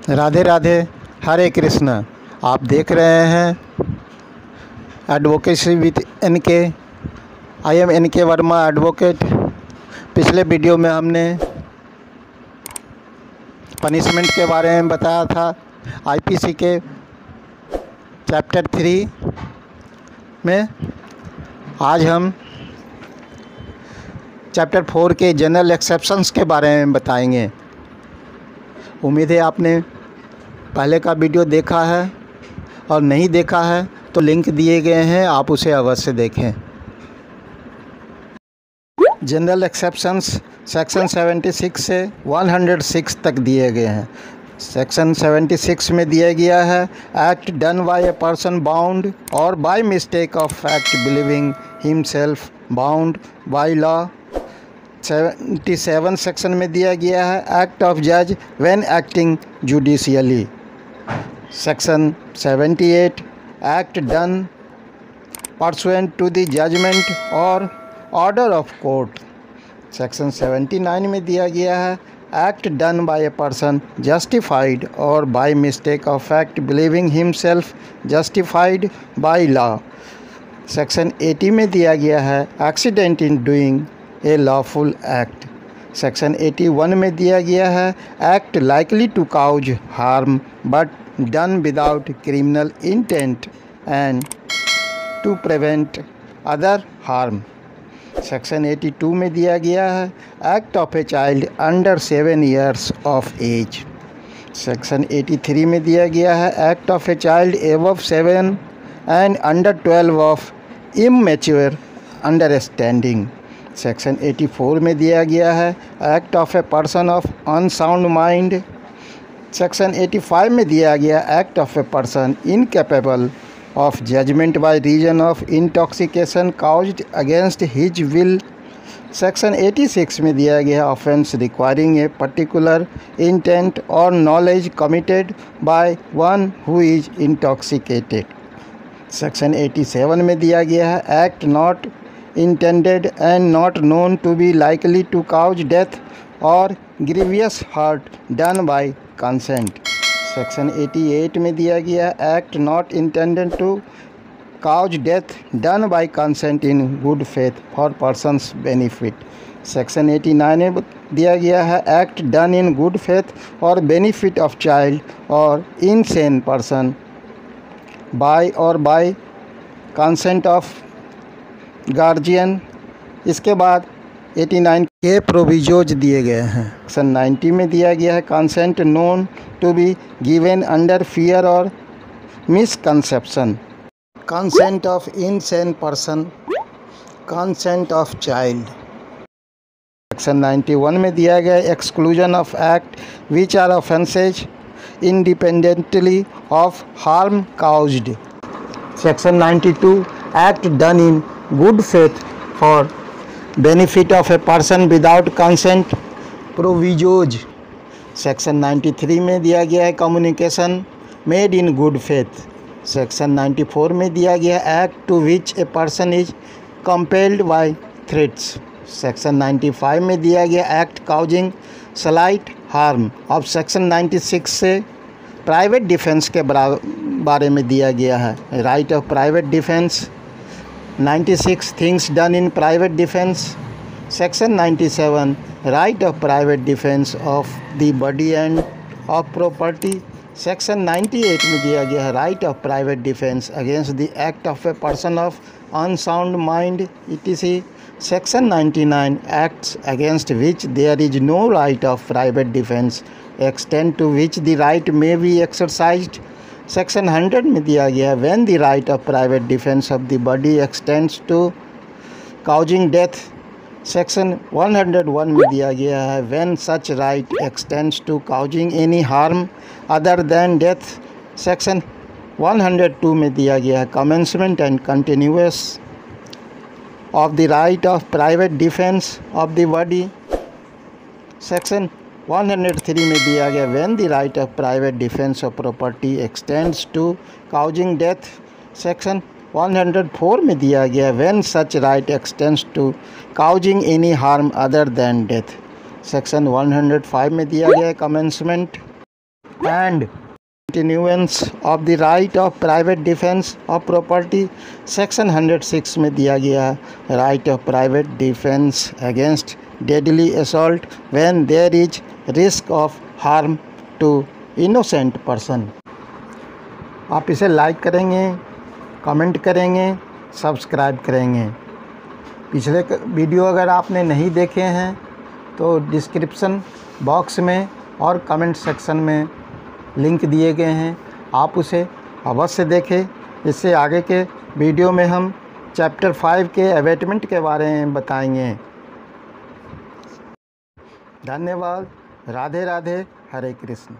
राधे राधे, हरे कृष्ण। आप देख रहे हैं advocacy with NK. I am NK Verma, advocate. पिछले वीडियो में हमने पनिशमेंट के बारे में बताया था। आईपीसी के चैप्टर 3 में आज हम चैप्टर 4 के जनरल एक्सेप्शंस के बारे में बताएंगे। उम्मीद है आपने पहले का वीडियो देखा है, और नहीं देखा है तो लिंक दिए गए हैं, आप उसे अवश्य देखें। जनरल एक्सेप्शंस सेक्शन 76 से 106 तक दिए गए हैं। सेक्शन 76 में दिया गया है, act done by a person bound और by mistake of fact believing himself bound by law. 77 section में दिया गया है, एक्ट ऑफ जज when acting judicially. Section 78, act done pursuant to the judgment और ऑर्डर ऑफ कोर्ट। सेक्शन 79 में दिया गया है, act done by a person justified और by mistake of fact believing himself justified by law. Section 80 में दिया गया है, accident in doing a lawful act. Section 81 में दिया गया है, act likely to cause harm but done without criminal intent and to prevent other harm. Section 82 में दिया गया है, act of a child under 7 years of age. Section 83 में दिया गया है, act of a child above 7 and under 12 of immature understanding. Section 84 में दिया गया है, act of a person of unsound mind. Section 85 में दिया गया, act of a person incapable of judgment by reason of intoxication caused against his will। Section 86 में दिया गया, offence requiring a particular intent और knowledge committed by one who is intoxicated. Section 87 में दिया गया है, act not intended and not known to be likely to cause death और grievous hurt done by consent. Section 88 में दिया गया, act not intended to cause death done by consent in good faith for person's benefit. Section 89 में दिया गया है, act done in good faith और benefit of child और इनसेन पर्सन बाय और बाय कंसेंट ऑफ गार्जियन। इसके बाद 89 के प्रोविजोज दिए गए हैं। सेक्शन 90 में दिया गया है, consent known to be given under fear और misconception, consent of insane person, consent of child. Section 91 में दिया गया, exclusion of act which are offences independently of harm caused. Section 92, act done in good faith for benefit of a person without consent provisos. Section 93 में दिया गया है, communication made in good faith. Section 94 में दिया गया, act to which a person is compelled bye threats. Section 95 में दिया गया, एक्ट काउजिंग स्लाइट हार्म। अब सेक्शन 96 से प्राइवेट डिफेंस के बारे में दिया गया है, right of private defence. 96 things done in private defence. Section 97, right of private defence of the body and of property. Section 98 में दिया गया है, right of private defence against the act of a person of unsound mind etc। Section 99, acts against which there is no right of private defence extend to which the right may be exercised. Section 100 में दिया गया है, when the right of private defence of the body extends to causing death. Section 101 में दिया गया है, when such right extends to causing any harm other than death. Section 102 में दिया गया है, commencement and continuous of the right of private defence of the body. Section 103 में दिया गया, when the right of private defence of property extends to causing death. Section 104 में दिया गया, when such right extends to causing any harm other than death. Section 105 में दिया गया, commencement and continuance of the right of private defense of property section 106 में दिया गया है right of private defense against deadly assault when there is risk of harm to innocent person। आप इसे like करेंगे, कमेंट करेंगे, सब्सक्राइब करेंगे। पिछले वीडियो अगर आपने नहीं देखे हैं तो डिस्क्रिप्शन बॉक्स में और कमेंट सेक्शन में लिंक दिए गए हैं, आप उसे अवश्य देखें। इससे आगे के वीडियो में हम चैप्टर 5 के अबैटमेंट के बारे में बताएंगे। धन्यवाद। राधे राधे, हरे कृष्ण।